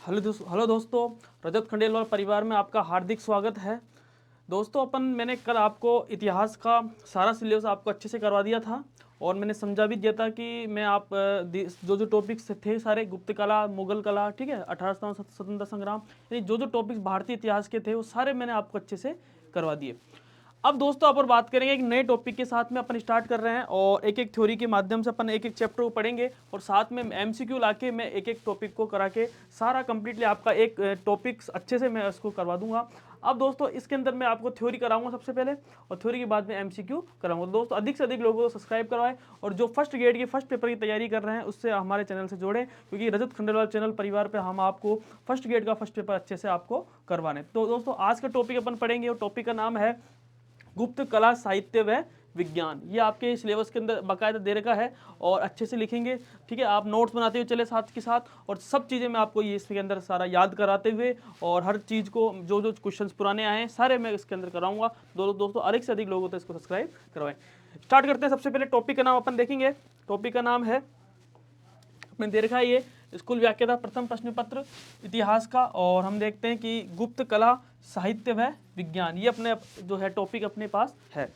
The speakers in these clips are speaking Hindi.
हेलो दोस्तों, रजत खंडेलवाल परिवार में आपका हार्दिक स्वागत है। दोस्तों मैंने कल आपको इतिहास का सारा सिलेबस आपको अच्छे से करवा दिया था और मैंने समझा भी दिया था कि मैं जो टॉपिक्स थे सारे गुप्त कला, मुगल कला, ठीक है, 18वां स्वतंत्रता संग्राम, यानी जो टॉपिक्स भारतीय इतिहास के थे वो सारे मैंने आपको अच्छे से करवा दिए। अब दोस्तों अपन बात करेंगे एक नए टॉपिक के साथ में अपन स्टार्ट कर रहे हैं और एक एक थ्योरी के माध्यम से अपन एक एक चैप्टर को पढ़ेंगे और साथ में एमसीक्यू लाके मैं एक एक टॉपिक को करा के सारा कंप्लीटली आपका एक टॉपिक अच्छे से मैं इसको करवा दूंगा। अब दोस्तों इसके अंदर मैं आपको थ्योरी कराऊंगा सबसे पहले और थ्योरी के बाद में एमसीक्यू कराऊंगा। दोस्तों अधिक से अधिक लोगों को सब्सक्राइब करवाएं और जो फर्स्ट ग्रेड की फर्स्ट पेपर की तैयारी कर रहे हैं उससे हमारे चैनल से जोड़ें, क्योंकि रजत खंडेलवाल चैनल परिवार पर हम आपको फर्स्ट ग्रेड का फर्स्ट पेपर अच्छे से आपको करवाने। तो दोस्तों आज का टॉपिक अपन पढ़ेंगे और टॉपिक का नाम है गुप्त कला, साहित्य व विज्ञान। ये आपके सिलेबस के अंदर बाकायदा दे रखा है और अच्छे से लिखेंगे, ठीक है। आप नोट्स बनाते हुए चले साथ के साथ और सब चीज़ें मैं आपको ये इसके अंदर सारा याद कराते हुए और हर चीज़ को जो जो क्वेश्चंस पुराने आए हैं सारे मैं इसके अंदर कराऊंगा। दोस्तों अधिक से अधिक लोगों तो इसको सब्सक्राइब करवाएं। स्टार्ट करते हैं। सबसे पहले टॉपिक का नाम अपन देखेंगे। टॉपिक का नाम है, आपने दे रखा है ये स्कूल व्याख्याता प्रथम प्रश्न पत्र इतिहास का, और हम देखते हैं कि गुप्त कला, साहित्य व विज्ञान, ये अपने जो है टॉपिक अपने पास है।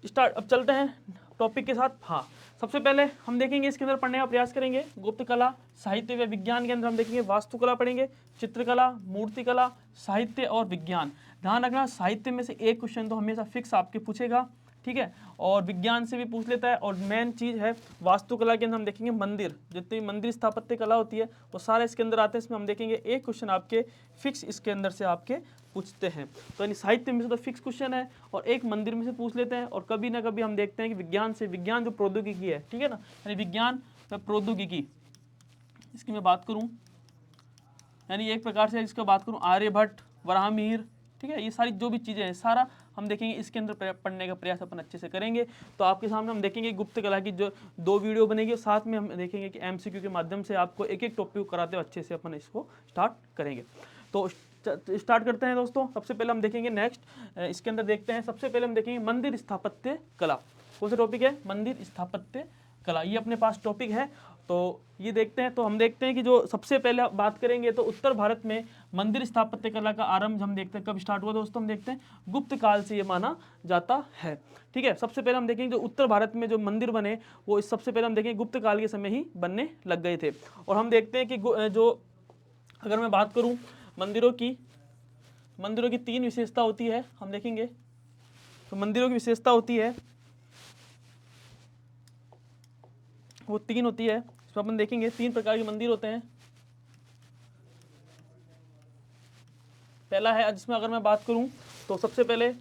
स्टार्ट अब चलते हैं टॉपिक के साथ। हाँ, सबसे पहले हम देखेंगे इसके अंदर पढ़ने का प्रयास करेंगे। गुप्त कला, साहित्य व विज्ञान के अंदर हम देखेंगे वास्तुकला पढ़ेंगे, चित्रकला, मूर्तिकला, साहित्य और विज्ञान। ध्यान रखना साहित्य में से एक क्वेश्चन तो हमेशा फिक्स आपके पूछेगा, ठीक है, और विज्ञान से भी पूछ लेता है। और मेन चीज़ है वास्तुकला के अंदर हम देखेंगे मंदिर, जितनी मंदिर स्थापत्य कला होती है वो सारे इसके अंदर आते हैं। इसमें हम देखेंगे एक क्वेश्चन आपके फिक्स इसके अंदर से आपके पूछते हैं। तो यानी साहित्य में से तो फिक्स क्वेश्चन है और एक मंदिर में से पूछ लेते हैं, और कभी ना कभी हम देखते हैं कि विज्ञान से, विज्ञान जो प्रौद्योगिकी है, ठीक है ना, यानी विज्ञान व प्रौद्योगिकी, इसकी मैं बात करूँ, यानी एक प्रकार से इसका बात करूँ आर्यभट्ट, वराहमिहिर, ठीक है, ये सारी जो भी चीज़ें हैं सारा हम देखेंगे इसके अंदर पढ़ने का प्रयास अपन अच्छे से करेंगे। तो आपके सामने हम देखेंगे गुप्त कला की जो 2 वीडियो बनेगी और साथ में हम देखेंगे कि एमसीक्यू के माध्यम से आपको एक एक टॉपिक कराते हुए अच्छे से अपन इसको स्टार्ट करेंगे। तो स्टार्ट करते हैं दोस्तों। सबसे पहले हम देखेंगे नेक्स्ट इसके अंदर देखते हैं, सबसे पहले हम देखेंगे मंदिर स्थापत्य कला। कौन सा टॉपिक है? मंदिर स्थापत्य कला, ये अपने पास टॉपिक है। तो ये देखते हैं। तो हम देखते हैं कि जो सबसे पहले बात करेंगे तो उत्तर भारत में मंदिर स्थापत्य कला का आरंभ हम देखते हैं कब स्टार्ट हुआ दोस्तों। हम देखते हैं गुप्त काल से ये माना जाता है, ठीक है। सबसे पहले हम देखेंगे जो उत्तर भारत में जो मंदिर बने वो इस सबसे पहले हम देखेंगे गुप्त काल के समय ही बनने लग गए थे। और हम देखते हैं कि जो अगर मैं बात करूं मंदिरों की 3 विशेषता होती है, हम देखेंगे तो मंदिरों की विशेषता होती है वो 3 होती है। इसमें अपन देखेंगे 3 प्रकार के मंदिर होते हैं। पहला है, जिसमें अगर मैं बात करूं तो सबसे पहले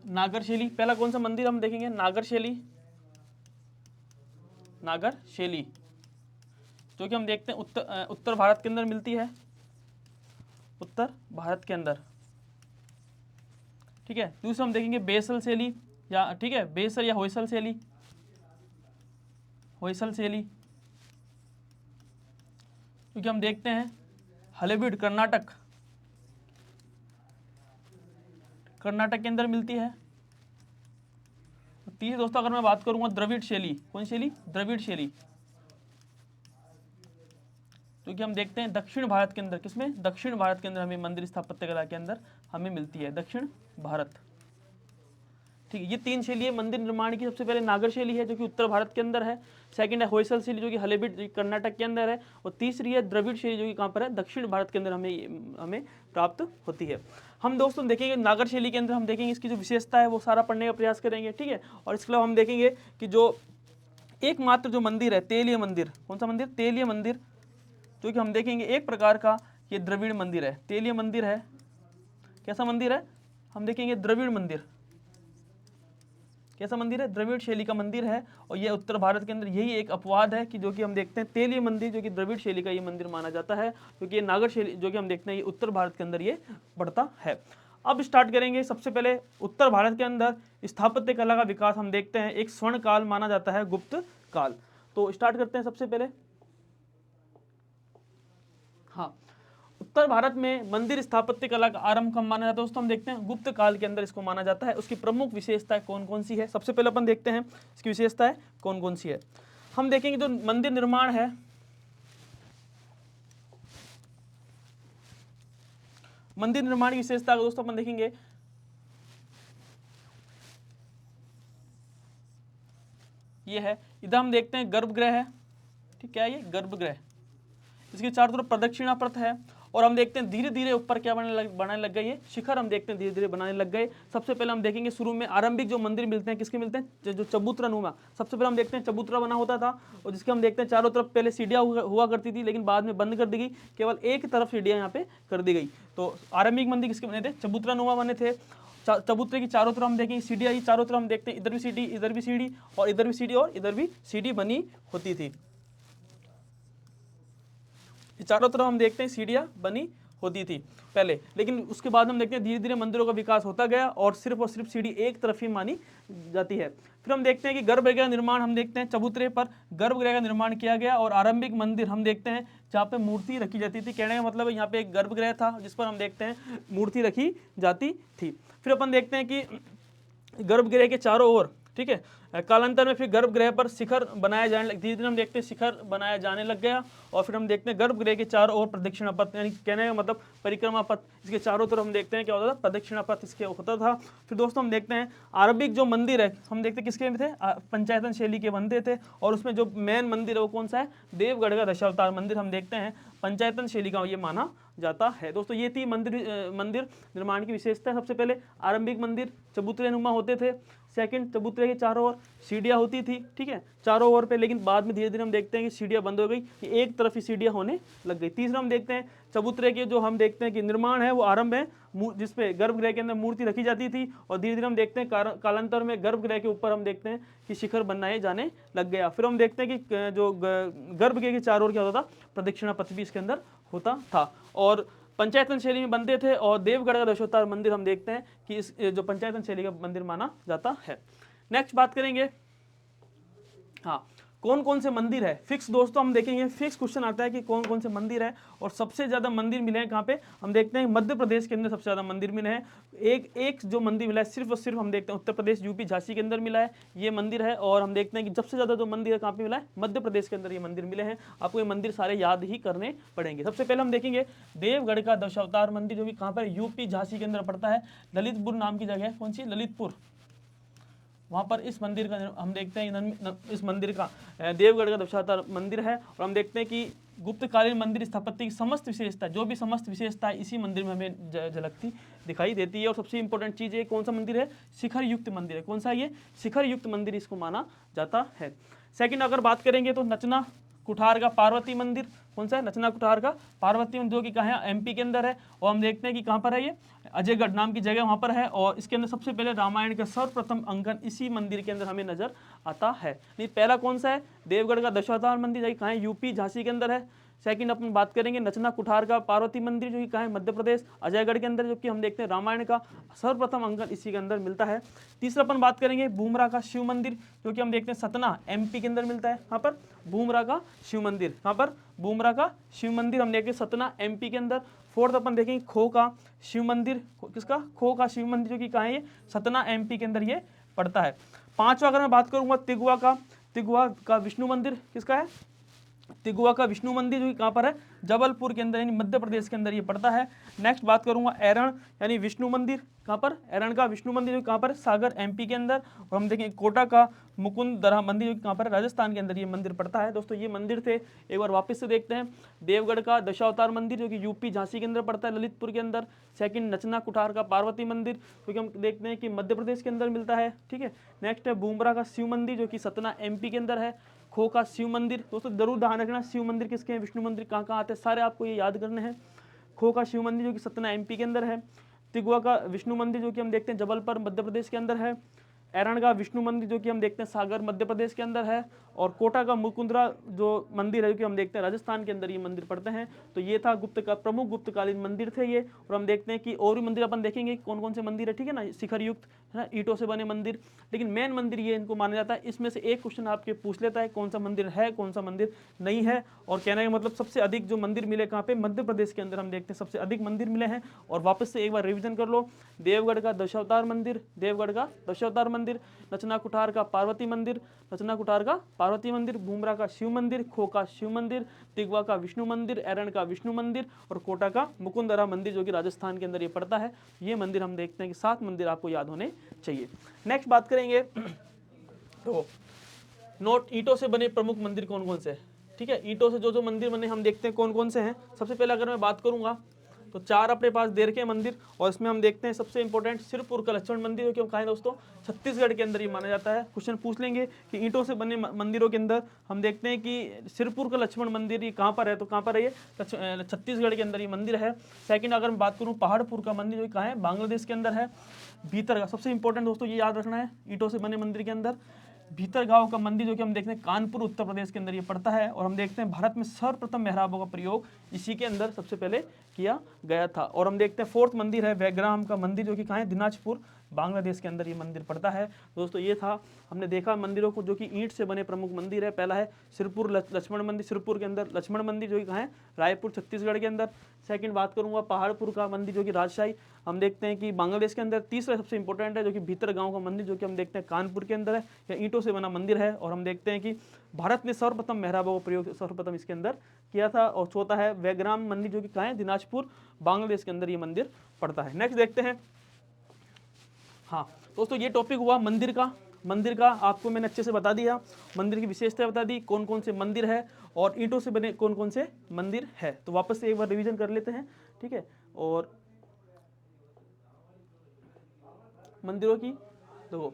नागर शैली। पहला कौन सा मंदिर हम देखेंगे? नागर शैली, नागर शैली जो कि हम देखते हैं उत्तर भारत के अंदर मिलती है, उत्तर भारत के अंदर, ठीक है। दूसरा हम देखेंगे बेसल शैली, या ठीक है बेसल या होयसल शैली, होयसल शैली क्योंकि हम देखते हैं हलेबीड कर्नाटक के अंदर मिलती है। तीसरी दोस्तों अगर मैं बात करूंगा द्रविड़ शैली। कौन शैली? द्रविड़ शैली, क्योंकि हम देखते हैं दक्षिण भारत के अंदर, किसमें? दक्षिण भारत के अंदर हमें मंदिर स्थापत्य कला के अंदर हमें मिलती है, दक्षिण भारत, ठीक है। ये 3 शैली है मंदिर निर्माण की। सबसे पहले नागर शैली है जो कि उत्तर भारत के अंदर है, सेकंड है होयसल शैली जो कि हलेबीड कर्नाटक के अंदर है, और तीसरी है द्रविड़ शैली जो कि कहाँ पर है? दक्षिण भारत के अंदर हमें प्राप्त होती है। हम दोस्तों देखेंगे नागर शैली के अंदर हम देखेंगे इसकी जो विशेषता है वो सारा पढ़ने का प्रयास करेंगे, ठीक है। और इसके अलावा हम देखेंगे कि जो एकमात्र जो मंदिर है तेलीय मंदिर, कौन सा मंदिर? तेलीय मंदिर, जो कि हम देखेंगे एक प्रकार का ये द्रविड़ मंदिर है। तेलीय मंदिर है, कैसा मंदिर है? हम देखेंगे द्रविड़ मंदिर, कैसा मंदिर है? द्रविड़ शैली का मंदिर है। और ये उत्तर भारत के अंदर यही एक अपवाद है कि जो कि हम देखते हैं तेलीय मंदिर जो कि द्रविड़ शैली का ये मंदिर माना जाता है, क्योंकि ये नागर शैली जो कि हम देखते हैं ये उत्तर भारत के अंदर ये पड़ता है। अब स्टार्ट करेंगे। सबसे पहले उत्तर भारत के अंदर स्थापत्य कला का विकास हम देखते हैं एक स्वर्ण काल माना जाता है, गुप्त काल। तो स्टार्ट करते हैं सबसे पहले। हाँ, उत्तर भारत में मंदिर स्थापत्य कला का आरंभ कब माना जाता है दोस्तों? हम देखते हैं गुप्त काल के अंदर इसको माना जाता है। उसकी प्रमुख विशेषताएं कौन कौन सी है सबसे पहले अपन देखते हैं, इसकी विशेषताएं कौन कौन सी है। हम देखेंगे जो मंदिर निर्माण है, मंदिर निर्माण की विशेषता दोस्तों अपन देखेंगे, ये है, इधर हम देखते हैं गर्भगृह है, ठीक है, ये गर्भगृह, इसके चारों तरफ प्रदक्षिणा पथ है, और हम देखते हैं धीरे धीरे ऊपर क्या बनाने लग गए, ये शिखर हम देखते हैं धीरे धीरे बनाने लग गए। सबसे पहले हम देखेंगे शुरू में आरंभिक जो मंदिर मिलते हैं किसके मिलते हैं, जो चबूतरा नुमा, सबसे पहले हम देखते हैं चबूतरा बना होता था, और जिसके हम देखते हैं चारों तरफ पहले सीढ़ियाँ हुआ करती थी, लेकिन बाद में बंद कर दी गई, केवल एक तरफ सीढ़ियाँ यहाँ पे कर दी गई। तो आरंभिक मंदिर किसके बने थे, चबूतरा नुमा बने थे। चबूतरे की चारों तरफ हम देखेंगे सीढ़ियाँ, चारों तरफ हम देखते हैं इधर भी सीढ़ी, इधर भी सीढ़ी, और इधर भी सीढ़ी, और इधर भी सीढ़ी बनी होती थी। चारों तरफ हम देखते हैं सीढ़ियाँ बनी होती थी पहले, लेकिन उसके बाद हम देखते हैं धीरे धीरे मंदिरों का विकास होता गया और सिर्फ सीढ़ी एक तरफ ही मानी जाती है। फिर हम देखते हैं कि गर्भगृह का निर्माण, हम देखते हैं चबूतरे पर गर्भगृह का निर्माण किया गया, और आरंभिक मंदिर हम देखते हैं जहाँ पे मूर्ति रखी जाती थी। कहने का मतलब है यहाँ पे एक गर्भगृह था जिस पर हम देखते हैं मूर्ति रखी जाती थी। फिर अपन देखते हैं कि गर्भगृह के चारों ओर, ठीक है, कालांतर में फिर गर्भगृह पर शिखर बनाया जाने लग, धीरे धीरे हम देखते हैं शिखर बनाया जाने लग गया, और फिर हम देखते हैं गर्भगृह के चारों ओर प्रदक्षिणा पथ, यानी कहने का मतलब परिक्रमा पथ, इसके चारों तरफ हम देखते हैं क्या होता था, प्रदक्षिणा पथ इसके होता था। फिर दोस्तों हम देखते हैं आरंभिक जो मंदिर है हम देखते हैं किसके थे, पंचायतन शैली के बनते थे, और उसमें जो मेन मंदिर है वो कौन सा है, देवगढ़ का दशावतार मंदिर हम देखते हैं पंचायतन शैली का ये माना जाता है। दोस्तों ये थी मंदिर निर्माण की विशेषता। सबसे पहले आरंभिक मंदिर चबूतरे नुमा होते थे, सेकंड चबूतरे के चारों ओर सीढ़ियाँ होती थी, ठीक है, चारों ओर पे, लेकिन बाद में धीरे धीरे हम देखते हैं कि सीढ़ियाँ बंद हो गई, एक तरफ ही सीढ़ियाँ होने लग गई। तीसरा हम देखते हैं चबूतरे के जो हम देखते हैं कि निर्माण है वो आरंभ है जिसपे गर्भगृह के अंदर मूर्ति रखी जाती थी, और धीरे धीरे हम देखते हैं कालांतर में गर्भगृह के ऊपर हम देखते हैं कि शिखर बनाए जाने लग गया। फिर हम देखते हैं कि जो गर्भगृह के चारों ओर क्या होता था, प्रदक्षिणा पथ भी इसके अंदर होता था, और पंचायतन शैली में बनते थे। और देवगढ़ का दशावतार मंदिर हम देखते हैं कि इस जो पंचायतन शैली का मंदिर माना जाता है। नेक्स्ट बात करेंगे, हाँ, कौन कौन से मंदिर है फिक्स। दोस्तों हम देखेंगे फिक्स क्वेश्चन आता है कि कौन कौन से मंदिर है, और सबसे ज़्यादा मंदिर मिले हैं कहाँ पे, हम देखते हैं मध्य प्रदेश के अंदर सबसे ज़्यादा मंदिर मिले हैं। एक जो मंदिर मिला है सिर्फ और सिर्फ हम देखते हैं उत्तर प्रदेश यूपी झांसी के अंदर मिला है ये मंदिर है, और हम देखते हैं कि सबसे ज़्यादा जो मंदिर है कहाँ पे मिला है, मध्य प्रदेश के अंदर ये मंदिर मिले हैं। आपको ये मंदिर सारे याद ही करने पड़ेंगे। सबसे पहले हम देखेंगे देवगढ़ का दशावतार मंदिर, जो कि कहाँ पर यूपी झांसी के अंदर पड़ता है, ललितपुर नाम की जगह है, कौन सी, ललितपुर, वहाँ पर इस मंदिर का हम देखते हैं इस मंदिर का देवगढ़ का दशावतार मंदिर है। और हम देखते हैं कि गुप्तकालीन मंदिर स्थापत्य की समस्त विशेषता, जो भी समस्त विशेषता इसी मंदिर में हमें झलकती दिखाई देती है। और सबसे इंपॉर्टेंट चीज़ है कौन सा मंदिर है, शिखर युक्त मंदिर है। कौन सा, ये शिखर युक्त मंदिर इसको माना जाता है। सेकंड अगर बात करेंगे तो नचना कुठार का पार्वती मंदिर, कौन सा है, नचना कुठार का पार्वती मंदिर, जो कि कहाँ है, एमपी के अंदर है। और हम देखते हैं कि कहाँ पर है, ये अजयगढ़ नाम की जगह वहाँ पर है, और इसके अंदर सबसे पहले रामायण का सर्वप्रथम अंकन इसी मंदिर के अंदर हमें नजर आता है। नहीं, पहला कौन सा है, देवगढ़ का दशावतार मंदिर, जो कि कहाँ है, यूपी झांसी के अंदर है। सेकंड अपन बात करेंगे नचना कुठार का पार्वती मंदिर, जो कि कहाँ है, मध्य प्रदेश अजयगढ़ के अंदर, जो कि हम देखते हैं रामायण का सर्वप्रथम अंकन इसी के अंदर मिलता है। तीसरा अपन बात करेंगे बुमरा का शिव मंदिर, जो कि हम देखते हैं सतना एमपी के अंदर मिलता है। यहाँ पर बुमरा का शिव मंदिर, यहाँ पर बुमरा का शिव मंदिर हम देखते हैं सतना एमपी के अंदर। फोर्थ अपन देखेंगे खो का शिव मंदिर, किसका, खो का शिव मंदिर, जो कि कहाँ है, ये सतना एमपी के अंदर ये पड़ता है। पांचवा अगर मैं बात करूंगा तिगुआ का विष्णु मंदिर, किसका है, तिगुआ का विष्णु मंदिर, जो कि कहाँ पर है, जबलपुर के अंदर यानी मध्य प्रदेश के अंदर ये पड़ता है। नेक्स्ट बात करूंगा एरण यानी विष्णु मंदिर, कहाँ पर, एरण का विष्णु मंदिर, जो कहाँ पर, सागर एमपी के अंदर। और हम देखेंगे कोटा का मुकुंदरा मंदिर, जो कि कहाँ पर, राजस्थान के अंदर ये मंदिर पड़ता है। दोस्तों ये मंदिर थे, एक बार वापस से देखते हैं। देवगढ़ का दशावतार मंदिर, जो कि यूपी झांसी के अंदर पड़ता है, ललितपुर के अंदर। सेकंड नचना कुठार का पार्वती मंदिर, जो कि हम देखते हैं कि मध्य प्रदेश के अंदर मिलता है, ठीक है। नेक्स्ट है बुमरा का शिव मंदिर, जो कि सतना एमपी के अंदर है। खो का शिव मंदिर, दोस्तों जरूर ध्यान रखना शिव मंदिर किसके हैं, विष्णु मंदिर कहाँ कहाँ आते हैं, सारे आपको ये याद करने हैं। खो का शिव मंदिर, जो कि सतना एमपी के अंदर है। तिगुआ का विष्णु मंदिर, जो कि हम देखते हैं जबलपुर मध्य प्रदेश के अंदर है। एरण का विष्णु मंदिर, जो कि हम देखते हैं सागर मध्य प्रदेश के अंदर है। और कोटा का मुकुंदरा जो मंदिर है, जो कि हम देखते हैं राजस्थान के अंदर ये मंदिर पड़ते हैं। तो ये था प्रमुख गुप्तकालीन मंदिर थे ये। और हम देखते हैं कि और भी मंदिर अपन देखेंगे कौन कौन से मंदिर है, ठीक है ना, शिखर युक्त है ना, ईंटों से बने मंदिर, लेकिन मेन मंदिर ये इनको माना जाता है। इसमें से एक क्वेश्चन आपके पूछ लेता है कौन सा मंदिर है, कौन सा मंदिर नहीं है। और कहने का मतलब सबसे अधिक जो मंदिर मिले कहाँ पे, मध्य प्रदेश के अंदर हम देखते हैं सबसे अधिक मंदिर मिले हैं। और वापस से एक बार रिविजन कर लो, देवगढ़ का दशावतार मंदिर, देवगढ़ का दशावतार मंदिर, मंदिर, नचना कुठार का पार्वती मंदिर, नचना कुठार का पार्वती मंदिर, भूमरा का शिव मंदिर, खो का शिव मंदिर, तिगवा का विष्णु मंदिर, एरण का विष्णु मंदिर और कोटा का मुकुंदरा मंदिर जो कि राजस्थान के अंदर ये पड़ता है। ये मंदिर हम देखते हैं कि 7 मंदिर आपको याद होने चाहिए। नेक्स्ट बात करेंगे तो नोट ईंटों से बने प्रमुख मंदिर कौन कौन से हैं। ठीक है, ईंटों से जो जो मंदिर बने हम देखते हैं कौन कौन से हैं। सबसे पहले अगर मैं बात करूंगा तो 4 अपने पास दे रखे मंदिर, और इसमें हम देखते हैं सबसे इंपॉर्टेंट सिरपुर का लक्ष्मण मंदिर, जो कि कहाँ है दोस्तों, छत्तीसगढ़ के अंदर ये माना जाता है। क्वेश्चन पूछ लेंगे कि ईंटों से बने मंदिरों के अंदर हम देखते हैं कि सिरपुर का लक्ष्मण मंदिर ये कहाँ पर है, तो कहाँ पर है ये, छत्तीसगढ़ के अंदर ये मंदिर है। सेकंड अगर मैं बात करूँ पहाड़पुर का मंदिर, जो कहाँ है, बांग्लादेश के अंदर है। भीतर का सबसे इंपॉर्टेंट दोस्तों ये याद रखना है, ईंटों से बने मंदिर के अंदर भीतर गांव का मंदिर जो कि हम देखते हैं कानपुर उत्तर प्रदेश के अंदर ये पड़ता है। और हम देखते हैं भारत में सर्वप्रथम मेहराबों का प्रयोग इसी के अंदर सबसे पहले किया गया था। और हम देखते हैं 4th मंदिर है वैग्राम का मंदिर, जो कि कहाँ है, दिनाजपुर बांग्लादेश के अंदर ये मंदिर पड़ता है। दोस्तों ये था, हमने देखा मंदिरों को जो कि ईंट से बने प्रमुख मंदिर है। पहला है सिरपुर लक्ष्मण मंदिर, सिरपुर के अंदर लक्ष्मण मंदिर जो कि कहाँ है, रायपुर छत्तीसगढ़ के अंदर। सेकंड बात करूंगा पहाड़पुर का मंदिर जो कि राजशाही हम देखते हैं कि बांग्लादेश के अंदर। तीसरा सबसे इंपॉर्टेंट है जो कि भीतर गांव का मंदिर, जो कि हम देखते हैं कानपुर के अंदर है, या ईंटों से बना मंदिर है। और हम देखते हैं कि भारत ने सर्वप्रथम मेहराबों का प्रयोग सर्वप्रथम इसके अंदर किया था। और चौथा है वैग्राम मंदिर जो कि कहाँ है, दिनाजपुर बांग्लादेश के अंदर ये मंदिर पड़ता है। नेक्स्ट देखते हैं। हाँ दोस्तों ये टॉपिक हुआ मंदिर का। मंदिर का आपको मैंने अच्छे से बता दिया, मंदिर की विशेषता बता दी, कौन कौन से मंदिर है और ईंटों से बने कौन कौन से मंदिर है। तो वापस से एक बार रिवीजन कर लेते हैं, ठीक है। और मंदिरों की देखो,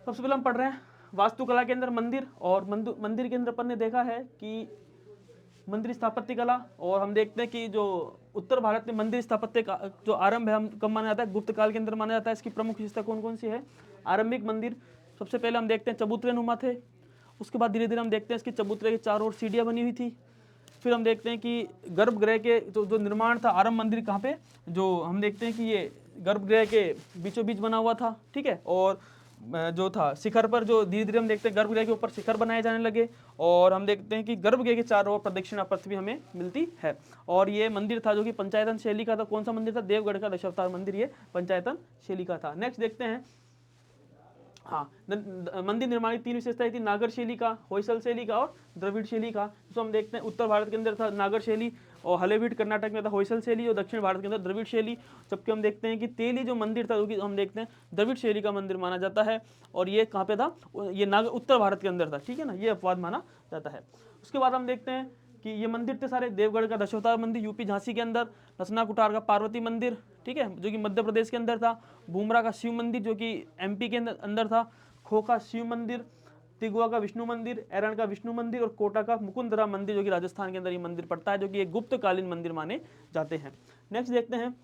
सबसे पहले हम पढ़ रहे हैं वास्तुकला के अंदर मंदिर। और मंदिर के अंदर अपन ने देखा है कि मंदिर स्थापत्य कला, और हम देखते हैं कि जो उत्तर भारत में मंदिर स्थापत्य का जो आरंभ है हम कब माना जाता है, गुप्त काल के अंदर माना जाता है। इसकी प्रमुख विशेषता कौन कौन सी है। आरंभिक मंदिर सबसे पहले हम देखते हैं चबूतरे नुमा थे, उसके बाद धीरे धीरे हम देखते हैं इसकी चबूतरे के चारों ओर सीढ़ियाँ बनी हुई थी। फिर हम देखते हैं कि गर्भगृह के जो निर्माण था, आरंभ मंदिर कहाँ पे, जो हम देखते हैं कि ये गर्भगृह के बीचों बीच बना हुआ था, ठीक है। और जो था शिखर पर, जो धीरे धीरे हम देखते हैं गर्भगृह के ऊपर शिखर बनाए जाने लगे। और हम देखते हैं कि गर्भगृह के चारों ओर प्रदक्षिणा पथ भी हमें मिलती है। और ये मंदिर था जो कि पंचायतन शैली का था। कौन सा मंदिर था, देवगढ़ का दशावतार मंदिर ये पंचायतन शैली का था। नेक्स्ट देखते हैं, हाँ मंदिर निर्माण की 3 विशेषताएं थी, नागर शैली का, होयसल शैली का और द्रविड़ शैली का। तो हम देखते हैं उत्तर भारत के अंदर था नागर शैली, और हलेबीड कर्नाटक में था होयसल शैली, और दक्षिण भारत के अंदर द्रविड़ शैली। जबकि हम देखते हैं कि तेली जो मंदिर था, जो कि हम देखते हैं द्रविड़ शैली का मंदिर माना जाता है। और ये कहाँ पे था, ये उत्तर भारत के अंदर था, ठीक है ना, ये अपवाद माना जाता है। उसके बाद हम देखते हैं कि ये मंदिर थे सारे, देवगढ़ का दशावतार मंदिर यूपी झांसी के अंदर, नसना कुठार का पार्वती मंदिर, ठीक है, जो कि मध्य प्रदेश के अंदर था, भूमरा का शिव मंदिर जो कि एमपी के अंदर था, खो का शिव मंदिर, तिगवा का विष्णु मंदिर, एरण का विष्णु मंदिर और कोटा का मुकुंदरा मंदिर जो कि राजस्थान के अंदर ये मंदिर पड़ता है, जो कि एक गुप्तकालीन मंदिर माने जाते हैं। नेक्स्ट देखते हैं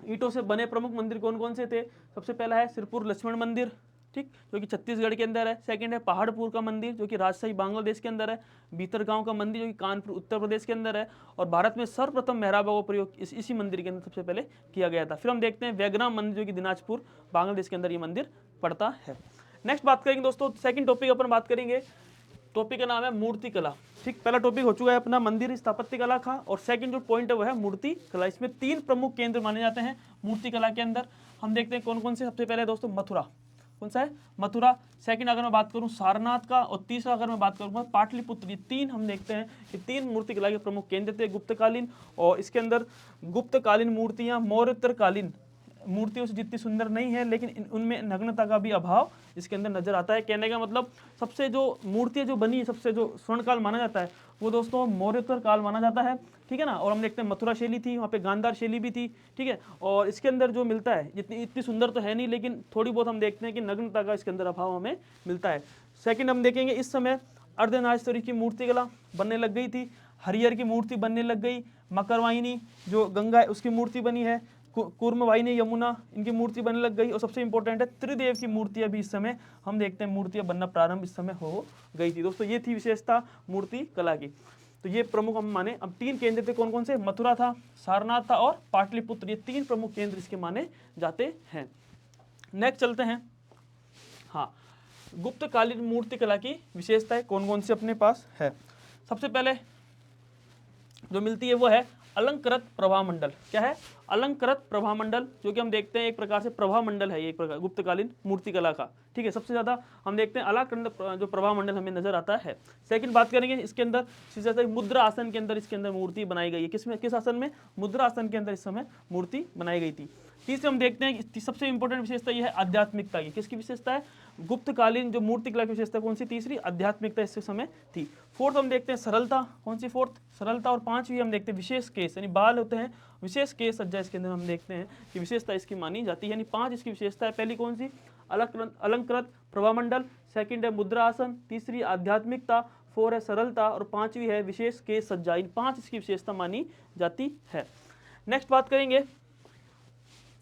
ईंटों से बने प्रमुख मंदिर कौन कौन से थे। सबसे पहला है सिरपुर लक्ष्मण मंदिर, ठीक, जो कि छत्तीसगढ़ के अंदर है। सेकंड है पहाड़पुर का मंदिर जो कि राजशाही बांग्लादेश के अंदर है। भीतरगांव का मंदिर जो कि कानपुर उत्तर प्रदेश के अंदर है। और भारत में सर्वप्रथम मेहराबों का प्रयोग इसी मंदिर के अंदर सबसे पहले किया गया था। फिर हम देखते हैं वैग्राम मंदिर जो कि दिनाजपुर बांग्लादेश के अंदर ये मंदिर पड़ता है। नेक्स्ट बात करेंगे दोस्तों, सेकंड टॉपिक अपन बात करेंगे, टॉपिक का नाम है मूर्ति कला। ठीक, पहला टॉपिक हो चुका है अपना मंदिर स्थापत्य कला का, और सेकंड जो पॉइंट है वो है मूर्ति कला। इसमें 3 प्रमुख केंद्र माने जाते हैं मूर्ति कला के अंदर। हम देखते हैं कौन कौन से। सबसे पहले दोस्तों मथुरा, कौन सा है, मथुरा। सेकंड अगर मैं बात करूं सारनाथ का, और तीसरा अगर मैं बात करूंगा पाटलिपुत्र। ये 3 हम देखते हैं कि 3 मूर्ति कला के प्रमुख केंद्र थे गुप्तकालीन। और इसके अंदर गुप्तकालीन मूर्तियां मौर्योत्तरकालीन मूर्तियों से जितनी सुंदर नहीं है, लेकिन उनमें नग्नता का भी अभाव इसके अंदर नजर आता है। कहने का मतलब सबसे जो मूर्तियां जो बनी, सबसे जो स्वर्णकाल माना जाता है वो दोस्तों मौर्योत्तर काल माना जाता है, ठीक है ना। और हम देखते हैं मथुरा शैली थी, वहाँ पे गांधार शैली भी थी, ठीक है। और इसके अंदर जो मिलता है, इतनी सुंदर तो है नहीं, लेकिन थोड़ी बहुत हम देखते हैं कि नग्नता का इसके अंदर अभाव हमें मिलता है। सेकेंड हम देखेंगे इस समय अर्धनारीश्वरी की मूर्ति कला बनने लग गई थी, हरिहर की मूर्ति बनने लग गई, मकरवाहिनी जो गंगा है उसकी मूर्ति बनी है, कूर्मवाहिनी यमुना इनकी मूर्ति बनने लग गई। और सबसे इंपॉर्टेंट है त्रिदेव की मूर्तियां भी इस समय हम देखते हैं मूर्तियां बनना प्रारंभ इस समय हो गई थी। दोस्तों ये थी विशेषता मूर्ति कला की। तो ये प्रमुख हम माने। अब 3 केंद्र थे कौन कौन से, मथुरा था, सारनाथ था और पाटलिपुत्र, ये 3 प्रमुख केंद्र इसके माने जाते हैं। नेक्स्ट चलते हैं, हाँ गुप्तकालीन मूर्ति कला की विशेषताएं कौन कौन सी अपने पास है। सबसे पहले जो मिलती है वो है अलंकृत प्रभामंडल। क्या है? अलंकृत प्रभामंडल, जो कि हम देखते हैं एक प्रकार से प्रभामंडल है ये, एक प्रकार गुप्तकालीन मूर्तिकला का। ठीक है, सबसे ज्यादा हम देखते हैं अलंकृत जो प्रभामंडल हमें नजर आता है। सेकंड बात करेंगे इसके अंदर, मुद्रा आसन के अंदर इसके अंदर मूर्ति बनाई गई है। किस आसन में? मुद्रा आसन के अंदर इस समय मूर्ति बनाई गई थी। तीसरे हम देखते हैं सबसे इंपॉर्टेंट विशेषता ये है आध्यात्मिकता की। किसकी विशेषता है? गुप्तकालीन जो मूर्तिकला की विशेषता कौन सी? तीसरी आध्यात्मिकता इस समय थी। फोर्थ हम देखते हैं सरलता। कौन सी? फोर्थ सरलता। और पांचवी हम देखते हैं विशेष केस, यानी बाल होते हैं, विशेष केस सज्जा इसके अंदर हम देखते हैं कि विशेषता इसकी मानी जाती है। यानी 5 इसकी विशेषता है। पहली कौन सी? अलंकृत प्रभामंडल, सेकंड है मुद्रा आसन, तीसरी आध्यात्मिकता, 4 है सरलता और 5वीं है विशेष केस सज्जा। इन 5 इसकी विशेषता मानी जाती है। नेक्स्ट बात करेंगे,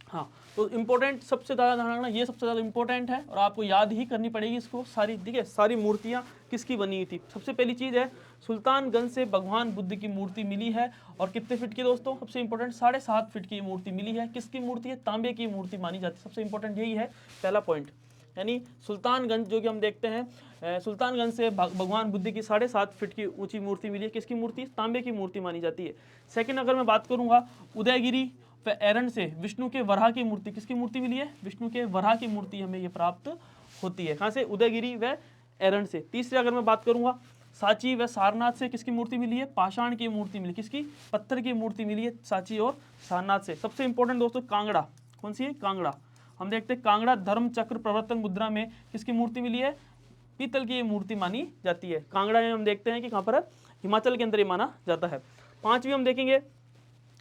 हाँ, तो इंपॉर्टेंट सबसे ज़्यादा ध्यान रखना, ये सबसे ज़्यादा इंपॉर्टेंट है और आपको याद ही करनी पड़ेगी इसको सारी। ठीक है, सारी मूर्तियाँ किसकी बनी हुई थी। सबसे पहली चीज़ है सुल्तानगंज से भगवान बुद्ध की मूर्ति मिली है। और कितने फीट की दोस्तों? सबसे इंपॉर्टेंट 7.5 फीट की मूर्ति मिली है। किसकी मूर्ति है? तांबे की मूर्ति मानी जाती है। सबसे इंपॉर्टेंट यही है पहला पॉइंट। यानी सुल्तानगंज जो कि हम देखते हैं सुल्तानगंज से भगवान बुद्ध की 7.5 फीट की ऊंची मूर्ति मिली है। किसकी मूर्ति? तांबे की मूर्ति मानी जाती है। सेकंड अगर मैं बात करूंगा, उदयगिरी व एरंड से विष्णु के वराह की मूर्ति। किसकी मूर्ति मिली है? विष्णु के वराह की मूर्ति हमें ये प्राप्त होती है। कहाँ से? उदयगिरी व एरंड से। तीसरे अगर मैं बात करूंगा, सांची व सारनाथ से किसकी मूर्ति मिली है? पाषाण की मूर्ति मिली। किसकी? पत्थर की मूर्ति मिली है सांची और सारनाथ से। सबसे इंपॉर्टेंट दोस्तों कांगड़ा। कौन सी है? कांगड़ा। हम देखते हैं कांगड़ा धर्म चक्र प्रवर्तन मुद्रा में किसकी मूर्ति मिली है? पीतल की मूर्ति मानी जाती है। कांगड़ा में हम देखते हैं कि कहाँ पर है? हिमाचल के अंदर ये माना जाता है। पांचवी हम देखेंगे,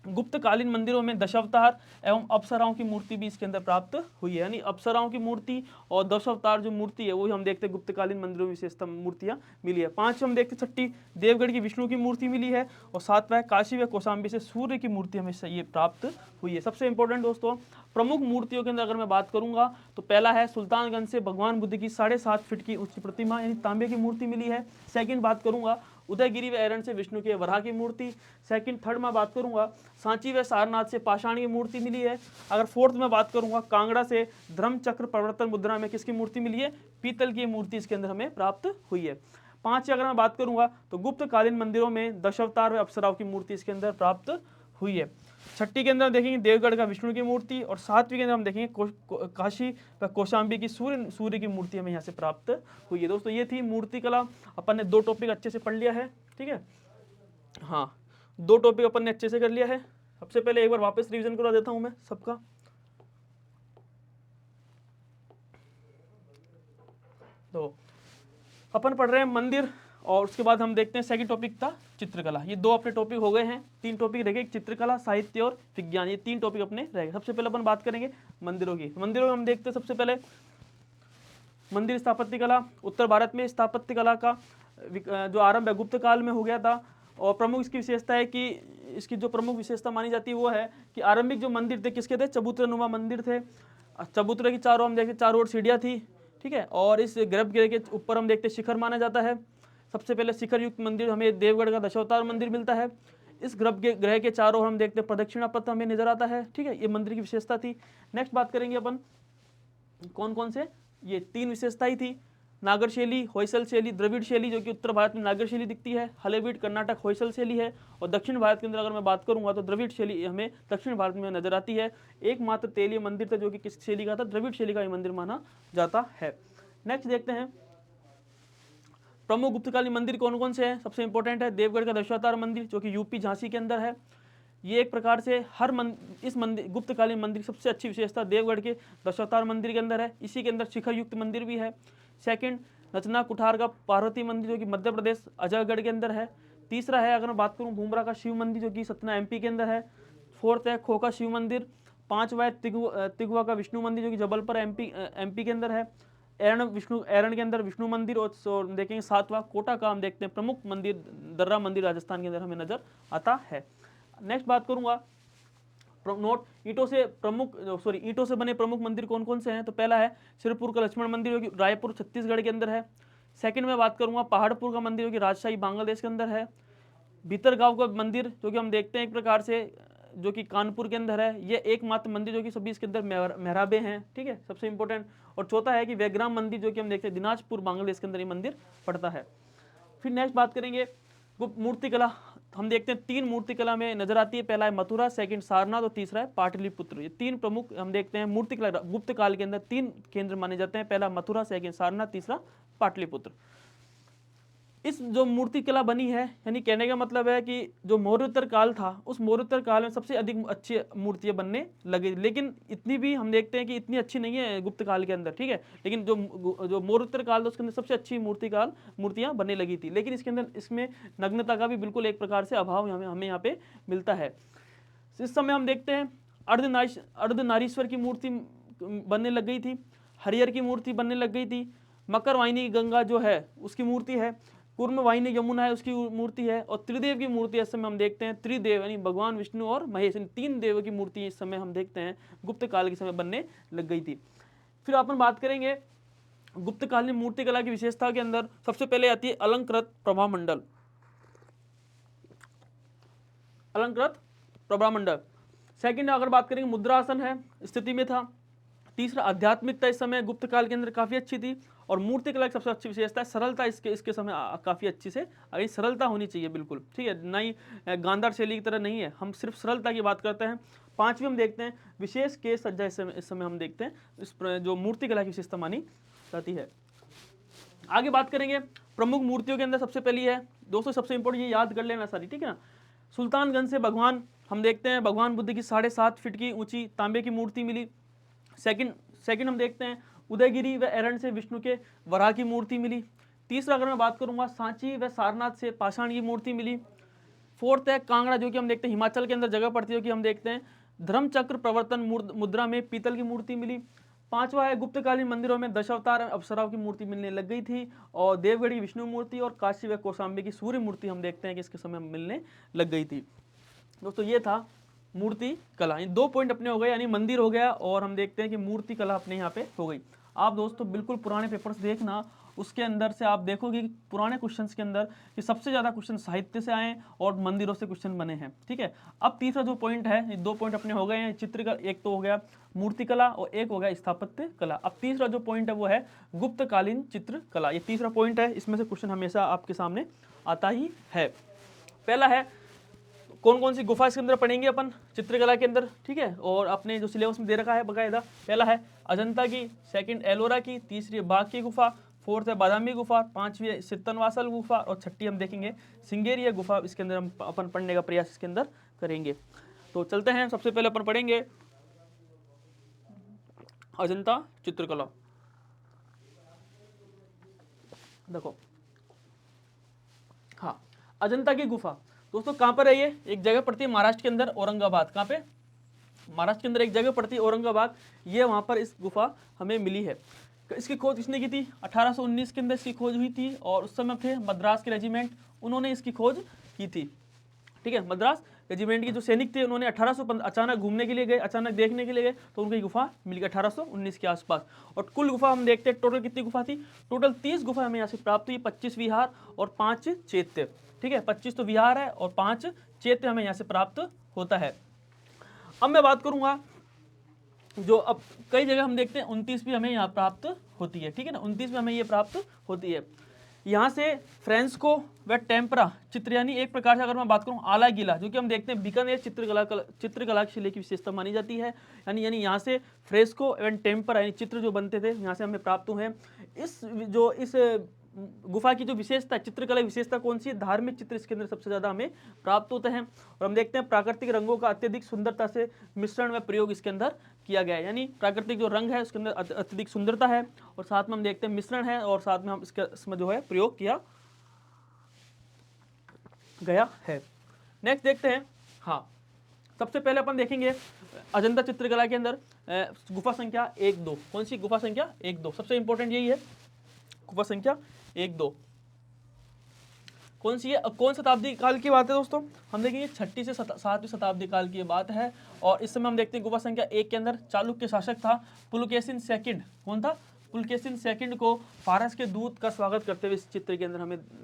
गुप्तकालीन मंदिरों में दशावतार एवं अप्सराओं की मूर्ति भी इसके अंदर प्राप्त हुई है। यानी अप्सराओं की मूर्ति और दशावतार जो मूर्ति है वो हम देखते हैं गुप्तकालीन मंदिरों में विशेषता मूर्तियां मिली है। 5 हम देखते हैं, छठी देवगढ़ की विष्णु की मूर्ति मिली है। और 7वां काशी व कौशाम्बी से सूर्य की मूर्ति हमें ये प्राप्त हुई है। सबसे इंपॉर्टेंट दोस्तों प्रमुख मूर्तियों के अंदर अगर मैं बात करूंगा तो पहला है सुल्तानगंज से भगवान बुद्ध की 7.5 फीट की ऊंची प्रतिमा यानी तांबे की मूर्ति मिली है। सेकंड बात करूंगा उदयगिरी व एरंड से विष्णु के वराह की मूर्ति। सेकंड थर्ड में बात करूंगा सांची व सारनाथ से पाषाण की मूर्ति मिली है। अगर फोर्थ में बात करूंगा कांगड़ा से धर्म चक्र प्रवर्तन मुद्रा में किसकी मूर्ति मिली है? पीतल की मूर्ति इसके अंदर हमें प्राप्त हुई है। 5 अगर मैं बात करूंगा तो गुप्तकालीन मंदिरों में दशावतार व अप्सराओं की मूर्ति इसके अंदर प्राप्त हुई है। छठी के अंदर हम देखेंगे देवगढ़ का विष्णु की मूर्ति। और 7वीं के अंदर हम देखेंगे काशी व कौशाम्बी की सूर्य की मूर्ति हमें यहाँ से प्राप्त हुई है। दोस्तों ये थी मूर्तिकला। अपन ने 2 टॉपिक अच्छे से पढ़ लिया है। ठीक है, हाँ 2 टॉपिक अपन ने अच्छे से कर लिया है। सबसे पहले एक बार वापस रिवीजन करवा देता हूं मैं सबका। तो अपन पढ़ रहे हैं मंदिर और उसके बाद हम देखते हैं सेकंड टॉपिक था चित्रकला। ये 2 अपने टॉपिक हो गए हैं। 3 टॉपिक रह गए, चित्रकला, साहित्य और विज्ञान। ये 3 टॉपिक अपने रह गए। सबसे पहले अपन बात करेंगे मंदिरों की। मंदिरों में हम देखते हैं सबसे पहले मंदिर स्थापत्य कला। उत्तर भारत में स्थापत्य कला का जो आरंभ है गुप्त काल में हो गया था। और प्रमुख इसकी विशेषता है कि इसकी जो प्रमुख विशेषता मानी जाती है वो है कि आरंभिक जो मंदिर थे किसके थे? चबूतरानुमा मंदिर थे। चबूतरे की चारों हम देखते चारों ओर सीढ़ियाँ थी। ठीक है, और इस गर्भगृह के ऊपर हम देखते शिखर माना जाता है। सबसे पहले शिखर युक्त मंदिर हमें देवगढ़ का दशावतार मंदिर मिलता है। इस गर्भगृह के चारों ओर हम देखते प्रदक्षिणा पथ हमें नजर आता है। ठीक है, ये मंदिर की विशेषता थी। नेक्स्ट बात करेंगे अपन कौन कौन से, ये 3 विशेषता ही थी। नागर शैली, होयसल शैली, द्रविड़ शैली, जो कि उत्तर भारत में नागर शैली दिखती है। हलेबीड कर्नाटक होयसल शैली है। और दक्षिण भारत के अंदर अगर मैं बात करूंगा तो द्रविड़ शैली हमें दक्षिण भारत में नजर आती है। एकमात्र तेलीय मंदिर था जो कि किस शैली का था? द्रविड़ शैली का ये मंदिर माना जाता है। नेक्स्ट देखते हैं प्रमुख गुप्तकालीन मंदिर कौन कौन से हैं। सबसे इंपॉर्टेंट है देवगढ़ का दशावतार मंदिर जो कि यूपी झांसी के अंदर है। ये एक प्रकार से इस मंदिर गुप्तकालीन मंदिर की सबसे अच्छी विशेषता देवगढ़ के दशावतार मंदिर के अंदर है। इसी के अंदर शिखर युक्त मंदिर भी है। सेकंड नचना कुठार का पार्वती मंदिर जो कि मध्य प्रदेश अजयगढ़ के अंदर है। तीसरा है अगर मैं बात करूं भूमरा का शिव मंदिर जो कि सतना एमपी के अंदर है। फोर्थ है खोखा शिव मंदिर। 5वां है तिगवा का विष्णु मंदिर जो कि जबलपुर एमपी के अंदर है। एरण के अंदर विष्णु मंदिर। और देखेंगे 7वां कोटा का हम देखते हैं प्रमुख मंदिर दर्रा मंदिर राजस्थान के अंदर हमें नजर आता है। नेक्स्ट बात करूंगा नोट ईंटों से बने प्रमुख मंदिर कौन कौन से हैं। तो पहला है सिरपुर का लक्ष्मण मंदिर जो कि रायपुर छत्तीसगढ़ के अंदर है। सेकंड में बात करूंगा पहाड़पुर का मंदिर जो कि राजशाही बांग्लादेश के अंदर है। भीतरगांव का मंदिर जो कि हम देखते हैं एक प्रकार से जो कि कानपुर के अंदर है। ये एकमात्र मंदिर जो कि सभी इसके अंदर मेहराबे हैं। ठीक है, सबसे इंपॉर्टेंट। और चौथा है कि वेग्राम मंदिर जो कि हम देखते हैं दिनाजपुर बांग्लादेश के अंदर ये मंदिर पड़ता है। फिर नेक्स्ट बात करेंगे मूर्तिकला। हम देखते हैं 3 मूर्तिकला में नजर आती है। पहला है मथुरा, सेकंड सारनाथ और तीसरा है पाटलिपुत्र। ये 3 प्रमुख हम देखते हैं मूर्तिकला गुप्त काल के अंदर 3 केंद्र माने जाते हैं। पहला मथुरा, सेकंड सारनाथ, तीसरा पाटलिपुत्र। इस जो मूर्तिकला बनी है, यानी कहने का मतलब है कि जो मौर्योत्तर काल था, उस मौर्योत्तर काल में सबसे अधिक अच्छी मूर्तियां बनने लगी। लेकिन इतनी भी हम देखते हैं कि इतनी अच्छी नहीं है गुप्त काल के अंदर, ठीक है। लेकिन जो मौर्योत्तर काल था उसके अंदर सबसे अच्छी मूर्तियां बनने लगी थी। लेकिन इसके अंदर इसमें नग्नता का भी बिल्कुल एक प्रकार से अभाव हमें यहाँ पे मिलता है। इस समय हम देखते हैं अर्धनारीश्वर की मूर्ति बनने लग गई थी, हरिहर की मूर्ति बनने लग गई थी, मकर वाहिनी गंगा जो है उसकी मूर्ति है, कूर्म वाहिनी यमुना है उसकी मूर्ति है, और त्रिदेव की मूर्ति इस समय हम देखते हैं। त्रिदेव यानी भगवान विष्णु और महेश, इन 3 देवों की मूर्ति इस समय हम देखते हैं गुप्त काल के समय बनने लग गई थी। फिर अपन बात करेंगे गुप्त कालीन मूर्तिकला की विशेषता के अंदर सबसे पहले आती है अलंकृत प्रभामंडल। अलंकृत प्रभामंडल। सेकंड अगर बात करेंगे मुद्रासन है, स्थिति में था। तीसरा आध्यात्मिकता इस समय गुप्त काल के अंदर काफी अच्छी थी। और मूर्तिकला की सबसे अच्छी विशेषता है सरलता, इसके समय काफी अच्छी से अगर सरलता होनी चाहिए बिल्कुल, ठीक है, ना ही गांधार शैली की तरह नहीं है, हम सिर्फ सरलता की बात करते हैं। पांचवी हम देखते हैं विशेष केस सज्जा, इस समय हम देखते हैं इस जो मूर्तिकला की विशेषता मानी जाती है। आगे बात करेंगे प्रमुख मूर्तियों के अंदर सबसे पहली है दोस्तों, सबसे इंपॉर्टेंट ये याद कर लेना सारी, ठीक है ना। सुल्तानगंज से भगवान हम देखते हैं भगवान बुद्ध की 7.5 फीट की ऊंची तांबे की मूर्ति मिली। सेकंड हम देखते हैं उदयगिरी व एरंड से विष्णु के वराह की मूर्ति मिली। तीसरा अगर मैं बात करूंगा सांची व सारनाथ से पाषाण की मूर्ति मिली। फोर्थ है कांगड़ा, जो कि हम देखते हैं हिमाचल के अंदर जगह पड़ती है, कि हम देखते हैं धर्मचक्र प्रवर्तन मुद्रा में पीतल की मूर्ति मिली। पांचवा है गुप्तकालीन मंदिरों में दशावतार अप्सराओं की मूर्ति मिलने लग गई थी। और देवगढ़ की विष्णु मूर्ति और काशी व कौशाम्बी की सूर्य मूर्ति हम देखते हैं कि इसके समय मिलने लग गई थी। दोस्तों ये था मूर्ति कला। 2 पॉइंट अपने हो गए, यानी मंदिर हो गया और हम देखते हैं कि मूर्ति कला अपने यहाँ पे हो गई। आप दोस्तों बिल्कुल पुराने पेपर्स देखना, उसके अंदर से आप देखोगे कि पुराने क्वेश्चंस के अंदर कि सबसे ज़्यादा क्वेश्चन साहित्य से आए और मंदिरों से क्वेश्चन बने हैं, ठीक है। अब तीसरा जो पॉइंट है, ये 2 पॉइंट अपने हो गए हैं, चित्रकला एक तो हो गया मूर्तिकला और एक हो गया स्थापत्य कला। अब तीसरा जो पॉइंट है वो है गुप्तकालीन चित्रकला। ये तीसरा पॉइंट है, इसमें से क्वेश्चन हमेशा आपके सामने आता ही है। पहला है कौन कौन सी गुफा इसके अंदर पढ़ेंगे अपन चित्रकला के अंदर, ठीक है, और अपने जो सिलेबस में दे रखा है बकायदा। पहला है अजंता की, सेकंड एलोरा की, तीसरी बाघ की गुफा, फोर्थ है बादामी गुफा, पांचवी है सित्तनवासल गुफा और छठी हम देखेंगे सिंगेरिया गुफा। इसके अंदर हम अपन पढ़ने का प्रयास इसके अंदर करेंगे। तो चलते हैं, सबसे पहले अपन पढ़ेंगे अजंता चित्रकला। देखो हाँ, अजंता की गुफा दोस्तों कहाँ पर है ये? एक जगह पड़ती है महाराष्ट्र के अंदर, औरंगाबाद। कहाँ पे? महाराष्ट्र के अंदर एक जगह पड़ती है औरंगाबाद। ये वहाँ पर इस गुफा हमें मिली है। इसकी खोज किसने की थी? 1819 के अंदर इसकी खोज हुई थी और उस समय थे मद्रास के रेजिमेंट, उन्होंने इसकी खोज की थी, ठीक है। मद्रास रेजिमेंट के जो सैनिक थे उन्होंने 1815 अचानक घूमने के लिए गए, अचानक देखने के लिए गए, तो उनको गुफा मिल गई 1819 के आसपास। और कुल गुफा हम देखते हैं टोटल कितनी गुफा थी? टोटल 30 गुफा हमें यहाँ से प्राप्त हुई, 25 विहार और 5 चैत्य, ठीक है। 25 तो विहार है और 5 चैत्य हमें यहाँ से प्राप्त होता है। अब मैं बात करूंगा जो अब कई जगह हम देखते हैं 29 भी हमें यहाँ प्राप्त होती है, ठीक है ना, 29 में हमें ये प्राप्त होती है। यहाँ से फ्रेंस्को व टेम्परा चित्र, यानी एक प्रकार से अगर मैं बात करूँ आला गीला, जो कि हम देखते हैं बीकानेर चित्रकला शिले की विशेषता मानी जाती है। यानी यहाँ से फ्रेस्को एवं टेम्परा यानी चित्र जो बनते थे यहाँ से हमें प्राप्त हुए हैं। इस गुफा की जो विशेषता है, चित्रकला विशेषता कौन सी है? धार्मिक चित्र इसके अंदर सबसे ज्यादा हमें प्राप्त होते हैं। और हम देखते हैं प्राकृतिक रंगों का अत्यधिक सुंदरता से मिश्रण व प्रयोग इसके अंदर किया गया है, यानी प्राकृतिक जो रंग है उसके अंदर अत्यधिक सुंदरता है और साथ में हम देखते हैं मिश्रण है और साथ में हम इसमें जो है प्रयोग किया गया है। नेक्स्ट देखते हैं, हाँ, सबसे पहले अपन देखेंगे अजंता चित्रकला के अंदर गुफा संख्या 1-2। कौन सी? गुफा संख्या 1-2, सबसे इंपॉर्टेंट यही है, गुफा संख्या 1-2 कौन सी है? कौन शताब्दी काल की बात है दोस्तों? हम देखेंगे 6वीं से 7वीं शताब्दी काल की बात है। और इस समय हम देखते हैं गुफा संख्या 1 के अंदर चालुक्य शासक था पुलकेशिन सेकंड। कौन था? पुलकेशिन सेकंड को फारस के दूत का स्वागत करते हुए इस चित्र के अंदर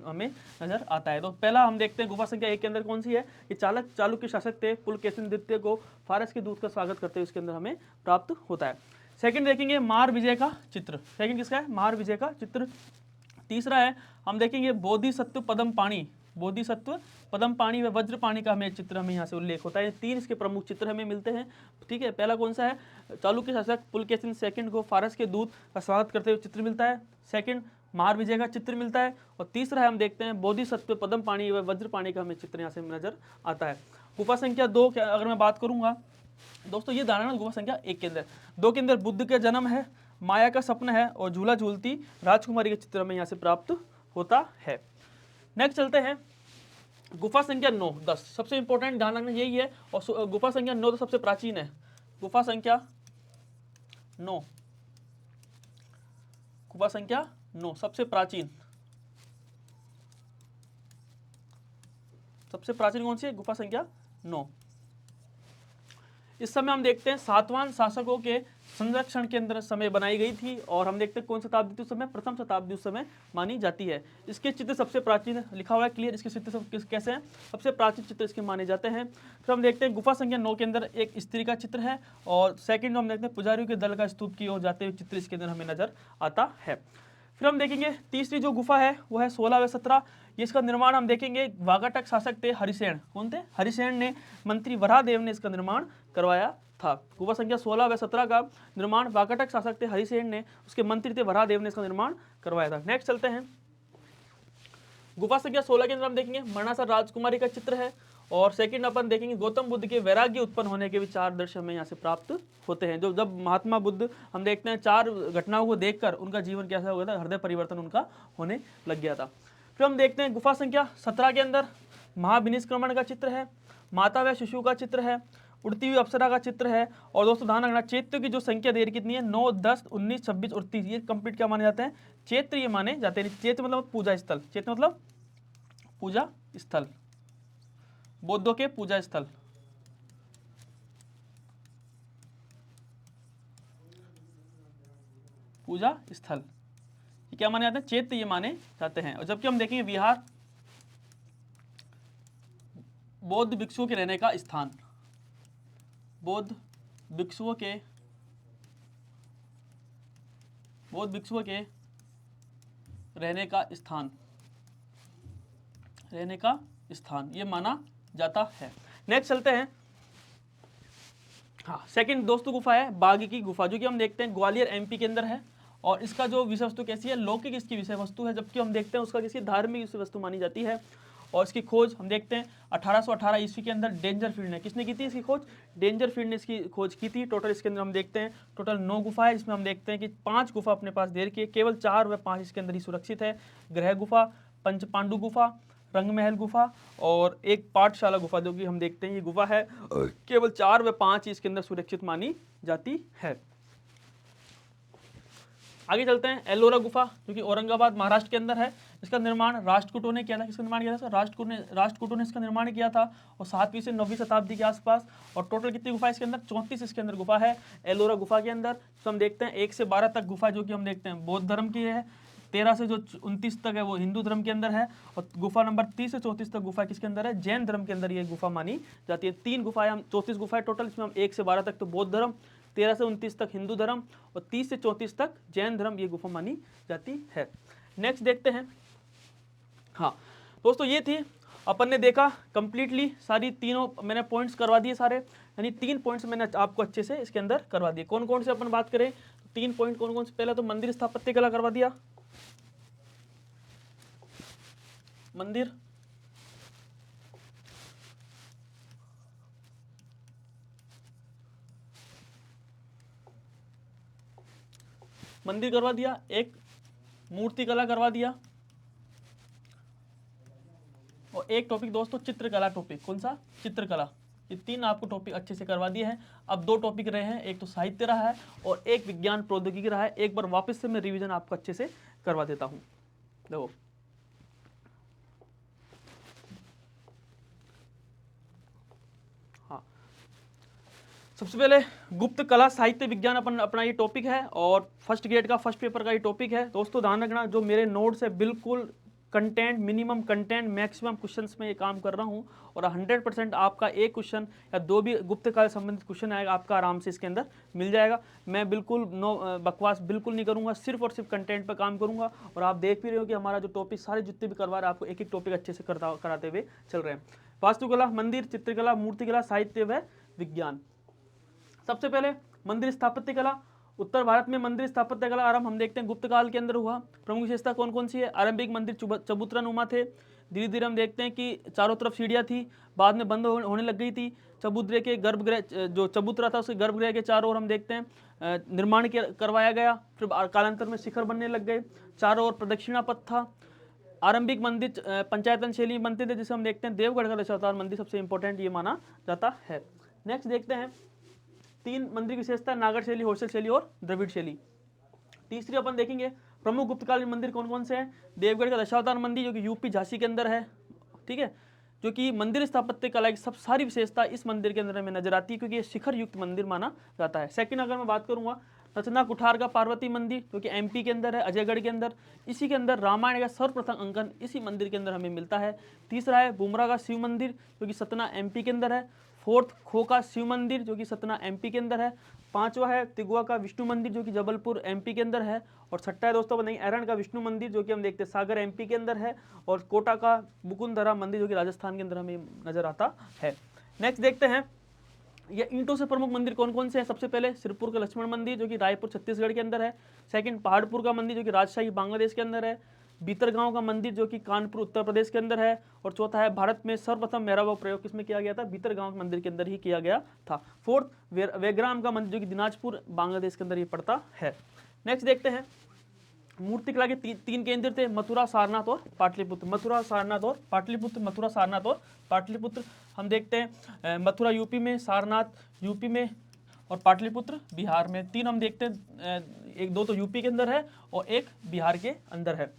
हमें नजर आता है। तो पहला हम देखते हैं गुफा संख्या 1 के अंदर कौन सी है? ये चालुक्य शासक थे पुलकेशिन द्वितीय को फारस के दूत का स्वागत करते हुए इसके अंदर हमें प्राप्त होता है। सेकंड देखेंगे मार विजय का चित्र। सेकंड किसका है? मार विजय का चित्र। तीसरा है हम देखेंगे बोधिसत्व पदम पाणी, बोधिसत्व, पद्मपाणि व वज्रपाणि का हमें चित्र हमें यहाँ से उल्लेख होता है। 3 इसके प्रमुख चित्र हमें मिलते हैं। ठीक है, पहला कौन सा है? चालुक्य शासक पुलकेशिन सेकंड को फारस के दूत का स्वागत करते हुए चित्र मिलता है। सेकंड महार विजय का चित्र मिलता है। और तीसरा है हम देखते हैं बोधिसत्व, पद्मपाणि व वज्रपाणि का हमें चित्र यहाँ से नजर आता है। गुफा संख्या 2 की अगर मैं बात करूंगा दोस्तों, ये धारणा गुफा संख्या 1 के अंदर, 2 के अंदर बुद्ध का जन्म है, माया का सपना है और झूला झूलती राजकुमारी का चित्र हमें यहाँ से प्राप्त होता है। नेक्स्ट चलते हैं गुफा संख्या 9, 10 सबसे इंपॉर्टेंट ध्यान रखना यही है। और गुफा संख्या 9 तो सबसे प्राचीन है। गुफा संख्या 9, गुफा संख्या 9 सबसे प्राचीन, सबसे प्राचीन कौन सी है? गुफा संख्या 9। इस समय हम देखते हैं सातवां शासकों के संरक्षण के अंदर समय बनाई गई थी। और हम देखते हैं कौन शताब्दी उस समय? प्रथम शताब्दी उस समय मानी जाती है। इसके चित्र सबसे प्राचीन लिखा हुआ है क्लियर, इसके चित्र सब कैसे हैं? सबसे प्राचीन चित्र इसके माने जाते हैं। फिर हम देखते हैं गुफा संख्या 9 के अंदर एक स्त्री का चित्र है। और सेकंड हम देखते हैं पुजारियों के दल का स्तूप की ओर जाते हुए चित्र इसके अंदर हमें नजर आता है। फिर हम देखेंगे तीसरी जो गुफा है वो है 16 व 17। इसका निर्माण हम देखेंगे वाकाटक शासक थे हरिसेन। कौन थे? हरिसेन ने मंत्री वराहदेव ने इसका निर्माण करवाया था। गुफा संख्या 16 व 17 का निर्माण वाकाटक शासक थे हरिसेन ने, उसके मंत्री थे वराहदेव ने इसका निर्माण करवाया था। नेक्स्ट चलते हैं गुफा संख्या 16 के अंदर हम देखेंगे मरणासुर राजकुमारी का चित्र है। और सेकंड अपन देखेंगे गौतम बुद्ध के वैराग्य उत्पन्न होने के विचार दृश्य हमें यहाँ से प्राप्त होते हैं। जो जब महात्मा बुद्ध हम देखते हैं 4 घटनाओं को देखकर उनका जीवन कैसा हो गया था, हृदय परिवर्तन उनका होने लग गया था। फिर हम देखते हैं गुफा संख्या 17 के अंदर महाविनिष्क्रमण का चित्र है, माता व शिशु का चित्र है, उड़ती हुई अप्सरा का चित्र है। और दोस्तों ध्यान रखना चैत्य की जो संख्या देर कितनी है? 9, 10, 19, 26 और 30 ये कंप्लीट क्या माने जाते हैं? चैत्र ये माने जाते हैं। चैत्र मतलब पूजा स्थल, चैत्र मतलब पूजा स्थल, बौद्धों के पूजा स्थल। पूजा स्थल ये क्या माने जाते हैं? चैत्य ये माने जाते हैं। और जबकि हम देखेंगे विहार बौद्ध भिक्षुओं के रहने का स्थान, बौद्ध भिक्षुओं के रहने का स्थान, रहने का स्थान ये माना जाता है। नेक्स्ट चलते हैं हाँ सेकंड दोस्तों गुफा है बागी की गुफा, जो कि हम देखते हैं ग्वालियर एमपी के अंदर है। और इसका जो विषय वस्तु कैसी है? लौकिक इसकी विषय वस्तु है, जबकि हम देखते हैं उसका किसी धार्मिक विषय वस्तु मानी जाती है। और इसकी खोज हम देखते हैं 1818 ईस्वी के अंदर डेंजरफील्ड ने, किसने की थी इसकी खोज? डेंजरफील्ड ने इसकी खोज की थी। टोटल इसके अंदर हम देखते हैं टोटल 9 गुफा है, जिसमें हम देखते हैं कि 5 गुफा अपने पास दे रखी है, केवल 4 व 5 इसके अंदर ही सुरक्षित है। ग्रह गुफा, पंचपांडु गुफा, रंगमहल गुफा और एक पाठशाला गुफा, जो कि हम देखते हैं ये गुफा है केवल 4 व 5 इसके अंदर सुरक्षित मानी जाती है। आगे चलते हैं एलोरा गुफा, जो कि औरंगाबाद महाराष्ट्र के अंदर है। इसका निर्माण राष्ट्रकूटों ने किया था। किसका निर्माण किया था? राष्ट्रकूटों ने इसका निर्माण किया था और 7वीं से 9वीं शताब्दी के आसपास। और टोटल कितनी गुफा इसके अंदर? 34 इसके अंदर गुफा है एलोरा गुफा के अंदर। तो हम देखते हैं 1 से 12 तक गुफा जो कि हम देखते हैं बौद्ध धर्म की है, 13 से जो 29 तक है वो हिंदू धर्म के अंदर है। और गुफा नंबर 30 से 34 तक गुफा किसके अंदर है? जैन धर्म के अंदर ये गुफा मानी जाती है। 3 गुफाएं, हम 34 गुफाएं टोटल, इसमें हम 1 से 12 तक तो बौद्ध धर्म, 13 से 29 तक हिंदू धर्म और 30 से 34 तक जैन धर्म ये गुफा मानी जाती है। नेक्स्ट देखते हैं हाँ दोस्तों ये थी अपन ने देखा कंप्लीटली सारी तीनों मैंने पॉइंट्स करवा दिए सारे, यानी 3 पॉइंट्स मैंने आपको अच्छे से इसके अंदर करवा दिए। कौन कौन से अपन बात करें? 3 पॉइंट कौन कौन से? पहला तो मंदिर स्थापत्य कला करवा दिया, मंदिर करवा दिया, एक मूर्ति कला करवा दिया और एक टॉपिक दोस्तों चित्रकला टॉपिक। कौन सा? चित्रकला। ये 3 आपको टॉपिक अच्छे से करवा दिए हैं। अब 2 टॉपिक रहे हैं, एक तो साहित्य रहा है और एक विज्ञान प्रौद्योगिकी रहा है। एक बार वापस से मैं रिवीजन आपको अच्छे से करवा देता हूं। देखो हाँ सबसे पहले गुप्त कला साहित्य विज्ञान अपना ये टॉपिक है और फर्स्ट ग्रेड का फर्स्ट पेपर का ये टॉपिक है। दोस्तों ध्यान रखना, जो मेरे नोट्स है बिल्कुल content, minimum content, maximum questions में ये काम कर रहा हूँ और 100% आपका एक क्वेश्चन या दो भी गुप्तकाल संबंधित क्वेश्चन आएगा आपका आराम से इसके अंदर मिल जाएगा। मैं बिल्कुल बकवास बिल्कुल नहीं करूँगा, सिर्फ और सिर्फ कंटेंट पर काम करूँगा। और आप देख भी रहे हो कि हमारा जो टॉपिक सारे जितने भी करवा रहे हैं आपको एक एक टॉपिक अच्छे से कराते हुए चल रहे हैं। वास्तुकला, मंदिर, चित्रकला, मूर्तिकला, साहित्य व विज्ञान। सबसे पहले मंदिर स्थापत्य कला। उत्तर भारत में मंदिर स्थापत्य कला आरंभ हम देखते हैं गुप्त काल के अंदर हुआ। प्रमुख विशेषता कौन कौन सी है? आरंभिक मंदिर चबूतरा नुमा थे। धीरे धीरे हम देखते हैं कि चारों तरफ सीढ़ियाँ थी, बाद में बंद होने लग गई थी। चबूतरे के गर्भगृह, जो चबूतरा था उसके गर्भगृह के चारों ओर हम देखते हैं निर्माण करवाया गया। फिर कालांतर में शिखर बनने लग गए। चारों ओर प्रदक्षिणा पथ था। आरंभिक मंदिर पंचायतन शैली में बनते थे, जिसे हम देखते हैं देवगढ़ का दशावतार मंदिर सबसे इंपॉर्टेंट ये माना जाता है। नेक्स्ट देखते हैं 3 मंदिर की विशेषता, नागर शैली, होयसल शैली और द्रविड़ शैली। तीसरी अपन देखेंगे प्रमुख गुप्तकालीन मंदिर कौन कौन से हैं। देवगढ़ का दशावतार मंदिर जो कि यूपी झांसी के अंदर है, ठीक है, जो कि मंदिर स्थापत्य कला की सब सारी विशेषता इस मंदिर के अंदर हमें नजर आती है क्योंकि ये शिखर युक्त मंदिर माना जाता है। सेकंड अगर मैं बात करूंगा रचना कुठार का पार्वती मंदिर जो कि एमपी के अंदर है, अजयगढ़ के अंदर। इसी के अंदर रामायण का सर्वप्रथम अंकन इसी मंदिर के अंदर हमें मिलता है। तीसरा है बुमरा का शिव मंदिर जो कि सतना एमपी के अंदर है। फोर्थ खो का शिव मंदिर जो कि सतना एमपी के अंदर है। पांचवा है तिगुआ का विष्णु मंदिर जो कि जबलपुर एमपी के अंदर है। और छठा है दोस्तों बताएंगे एरन का विष्णु मंदिर जो कि हम देखते हैं सागर एमपी के अंदर है। और कोटा का मुकुंदरा मंदिर जो कि राजस्थान के अंदर हमें नजर आता है। नेक्स्ट देखते हैं ये ईंटों से प्रमुख मंदिर कौन कौन से हैं। सबसे पहले सिरपुर का लक्ष्मण मंदिर जो कि रायपुर छत्तीसगढ़ के अंदर है। सेकंड पहाड़पुर का मंदिर जो कि राजशाही बांग्लादेश के अंदर है। बीतरगांव का मंदिर जो कि कानपुर उत्तर प्रदेश के अंदर है। और चौथा है भारत में सर्वप्रथम मेहराब प्रयोग किसमें किया गया था? बीतरगांव मंदिर के अंदर ही किया गया था। फोर्थ वेग्राम का मंदिर जो कि दिनाजपुर बांग्लादेश के अंदर ही पड़ता है। नेक्स्ट देखते हैं मूर्तिकला के 3 केंद्र थे, मथुरा, सारनाथ और पाटलिपुत्र। मथुरा, सारनाथ और पाटलिपुत्र। मथुरा, सारनाथ और पाटलिपुत्र हम देखते हैं मथुरा यूपी में, सारनाथ यूपी में और पाटलिपुत्र बिहार में। 3 हम देखते हैं, एक दो तो यूपी के अंदर है और एक बिहार के अंदर है।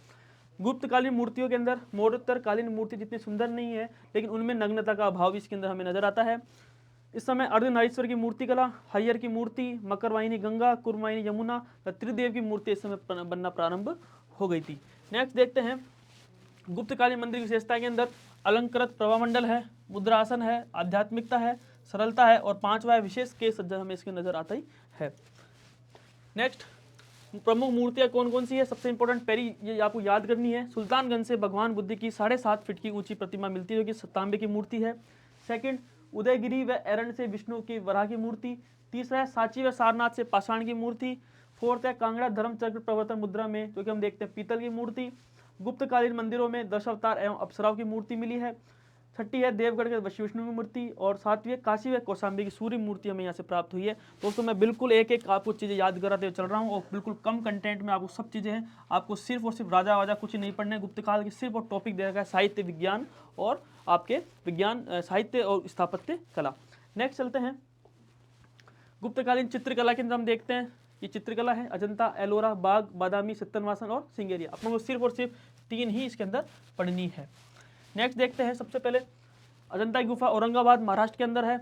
गुप्तकालीन मूर्तियों के अंदर मौर्योत्तरकालीन मूर्ति जितनी सुंदर नहीं है लेकिन उनमें नग्नता का अभाव इसके अंदर हमें नजर आता है। इस समय अर्धनारीश्वर की मूर्ति कला, हय्यर की मूर्ति, मकरवाहिनी गंगा, कुरवाहिनी यमुना, त्रिदेव की मूर्ति इस समय बनना प्रारंभ हो गई थी। नेक्स्ट देखते हैं गुप्तकालीन मंदिर की विशेषता के अंदर अलंकृत प्रभामंडल है, मुद्रासन है, आध्यात्मिकता है, सरलता है और 5वां है विशेष के सज्जन हमें इसके नजर आता ही है। नेक्स्ट प्रमुख मूर्तियां कौन कौन सी है? सबसे इंपॉर्टेंट पहली ये आपको याद करनी है, सुल्तानगंज से भगवान बुद्ध की 7.5 फीट की ऊंची प्रतिमा मिलती है जो कि तांबे की मूर्ति है। सेकंड उदयगिरी व एरंड से विष्णु की वराह की मूर्ति। तीसरा है सांची व सारनाथ से पाषाण की मूर्ति। फोर्थ है कांगड़ा धर्मचक्र प्रवर्तन मुद्रा में जो कि हम देखते हैं पीतल की मूर्ति। गुप्तकालीन मंदिरों में 10 अवतार एवं अप्सराओं की मूर्ति मिली है। छठी है देवगढ़ के विष्णु की मूर्ति और 7वीं है काशी व कौशाम्बी की सूर्य मूर्ति हमें यहाँ से प्राप्त हुई है। दोस्तों मैं बिल्कुल एक एक आपको चीज़ें याद कराते हुए चल रहा हूँ और बिल्कुल कम कंटेंट में आपको सब चीज़ें हैं। आपको सिर्फ और सिर्फ राजा वाजा कुछ नहीं पढ़ना है। गुप्तकाल के सिर्फ और टॉपिक दे रखा है साहित्य विज्ञान और आपके विज्ञान साहित्य और स्थापत्य कला। नेक्स्ट चलते हैं गुप्तकालीन चित्रकला के अंदर हम देखते हैं ये चित्रकला है अजंता, एलोरा, बाघ, बादामी, सत्तनवासन और सिंगेरिया। अपन को सिर्फ और सिर्फ 3 ही इसके अंदर पढ़नी है। नेक्स्ट देखते हैं सबसे पहले अजंता की गुफा औरंगाबाद महाराष्ट्र के अंदर है।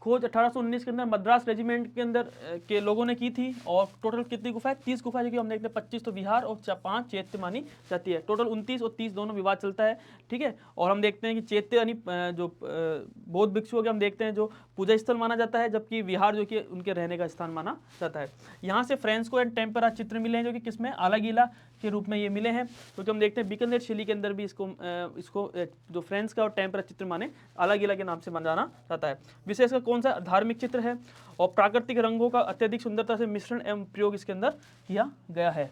खोज 1819 के अंदर मद्रास रेजिमेंट के अंदर के लोगों ने की थी और टोटल कितनी गुफा है? 30 गुफा जो कि हम देखते हैं 25 तो बिहार और 5 चैत्य मानी जाती है। टोटल 29 और 30 दोनों विवाद चलता है, ठीक है। और हम देखते हैं कि चैत्य यानी जो बौद्ध भिक्षुओं के हम देखते हैं जो पूजा स्थल माना जाता है, जबकि विहार जो कि उनके रहने का स्थान माना जाता है। यहाँ से फ्रेंस्को एंड टेम्परा चित्र मिले हैं जो कि किसमें? आला गीला के रूप में ये मिले हैं, क्योंकि हम देखते हैं बीकानेर शैली के अंदर भी इसको जो फ्रेंच का और टेम्परा चित्र माने आला गीला के नाम से जाना जाता है। विशेषकर कौन सा? धार्मिक चित्र है और प्राकृतिक रंगों का अत्यधिक सुंदरता से मिश्रण एवं प्रयोग इसके अंदर किया गया है।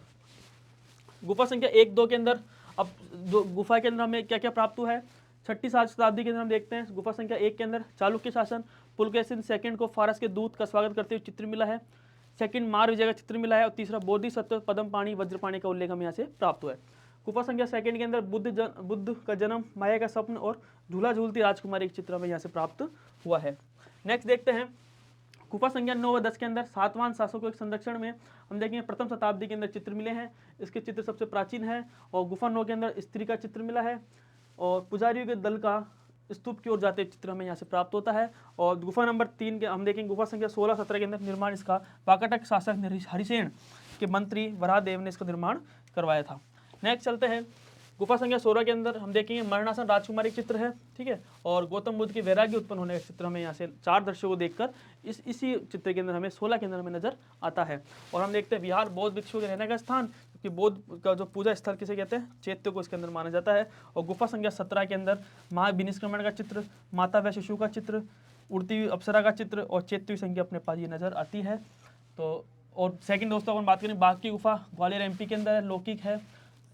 गुफा संख्या 1-2 के अंदर अब गुफा के अंदर हमें क्या क्या प्राप्त हुआ है? 6ठी शताब्दी के अंदर हम देखते हैं गुफा संख्या 1 के अंदर चालुक्य शासन पुलकेशिन सेकंड को फारस के दूत का स्वागत करते हुए चित्र मिला है। सेकंड मार विजय का चित्र मिला है और तीसरा बोधिसत्व पद्मपाणि वज्रपाणि का उल्लेख हमें यहाँ से प्राप्त हुआ है। गुफा संख्या 2 के अंदर बुद्ध का जन्म, माया का स्वप्न और झूला झूलती राजकुमारी का चित्र हमें यहाँ से प्राप्त हुआ है। नेक्स्ट देखते हैं गुफा संख्या 9 व 10 के अंदर सातवाहन शासकों के संरक्षण में हम देखेंगे प्रथम शताब्दी के अंदर चित्र मिले हैं। इसके चित्र सबसे प्राचीन है और गुफा 9 के अंदर स्त्री का चित्र मिला है और पुजारियों के दल का स्तूप की ओर जाते चित्र हमें यहाँ से प्राप्त होता है। और गुफा नंबर 3 के हम देखेंगे गुफा संख्या 16-17 के अंदर निर्माण इसका वाकाटक शासक हरिसेन के मंत्री वराहदेव ने इसका निर्माण करवाया था। नेक्स्ट चलते हैं गुफा संख्या 16 के अंदर हम देखेंगे मरणासन राजकुमारी चित्र है, ठीक है, और गौतम बुद्ध की वैराग्य उत्पन्न होने का चित्र हमें यहाँ से 4 दृश्यों को देखकर इसी चित्र के अंदर हमें 16 के अंदर हमें नजर आता है। और हम देखते हैं विहार बौद्ध भिक्षुओं के रहने का स्थान, क्योंकि बौद्ध का जो पूजा स्थल किसे कहते हैं, चैत्य को इसके अंदर माना जाता है। और गुफा संख्या 17 के अंदर महाविनिष्क्रमण का चित्र, माता व शिशु का चित्र, उड़ती हुई अप्सरा का चित्र और चैत्य संख्या अपने पास ये नजर आती है। तो और सेकंड दोस्तों अपन बात करें बाघ की गुफा, ग्वालियर एमपी के अंदर है, लौकिक है,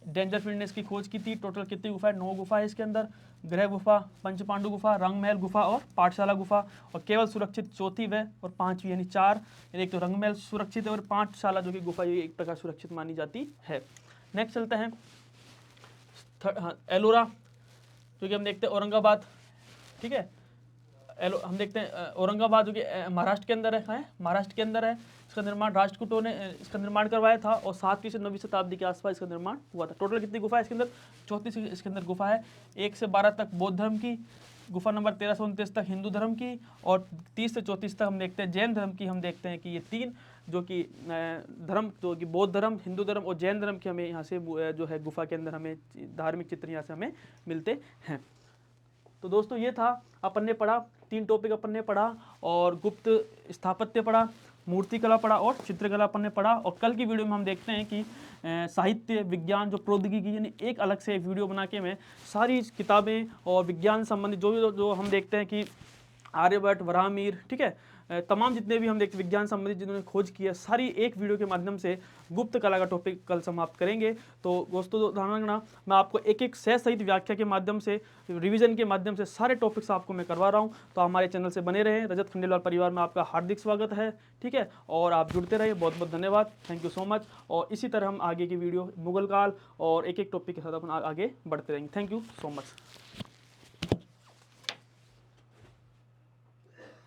डेंजर फील्ड ने इसकी खोज की थी। टोटल कितनी गुफा है, 9 गुफा है इसके अंदर। ग्रह गुफा, पंचपांडु गुफा, रंगमहल गुफा और पाठशाला गुफा। और केवल सुरक्षित चौथी व और पांचवी यानी 4, एक तो रंगमहल सुरक्षित है और पाठशाला जो कि गुफा ये एक प्रकार सुरक्षित मानी जाती है। नेक्स्ट चलते हैं एलोरा, जो कि हम देखते हैं औरंगाबाद, ठीक है, हम देखते हैं औरंगाबाद जो कि महाराष्ट्र के अंदर है, महाराष्ट्र के अंदर है। इसका निर्माण राष्ट्रकूटों ने इसका निर्माण करवाया था और 7वीं से 9वीं शताब्दी के आसपास इसका निर्माण हुआ था। टोटल कितनी गुफा है इसके अंदर, 34 इसके अंदर गुफा है। 1 से 12 तक बौद्ध धर्म की, गुफा नंबर 13 से 29 तक हिंदू धर्म की, और 30 से 34 तक हम देखते हैं जैन धर्म की। हम देखते हैं कि ये 3 जो कि धर्म, जो कि बौद्ध धर्म, हिंदू धर्म और जैन धर्म के हमें यहाँ से जो है गुफा के अंदर हमें धार्मिक चित्र यहाँ से हमें मिलते हैं। तो दोस्तों ये था, अपन ने पढ़ा 3 टॉपिक अपन ने पढ़ा, और गुप्त स्थापत्य पढ़ा, मूर्तिकला पढ़ा और चित्रकला अपन ने पढ़ा। और कल की वीडियो में हम देखते हैं कि साहित्य, विज्ञान, जो प्रौद्योगिकी, यानी एक अलग से एक वीडियो बना के मैं सारी किताबें और विज्ञान संबंधित जो हम देखते हैं कि आर्यभट्ट, वराहमिहिर, ठीक है, तमाम जितने भी हम देखते विज्ञान संबंधित जिन्होंने खोज की है, सारी एक वीडियो के माध्यम से गुप्त कला का टॉपिक कल समाप्त करेंगे। तो दोस्तों ध्यान रखना, मैं आपको एक एक सह सहित व्याख्या के माध्यम से, रिवीजन के माध्यम से सारे टॉपिक्स आपको मैं करवा रहा हूँ। तो हमारे चैनल से बने रहें। रजत खंडेलवाल परिवार में आपका हार्दिक स्वागत है, ठीक है, और आप जुड़ते रहिए। बहुत बहुत धन्यवाद, थैंक यू सो मच। और इसी तरह हम आगे की वीडियो मुगल काल और एक एक टॉपिक के साथ अपन आगे बढ़ते रहेंगे। Thank you so much.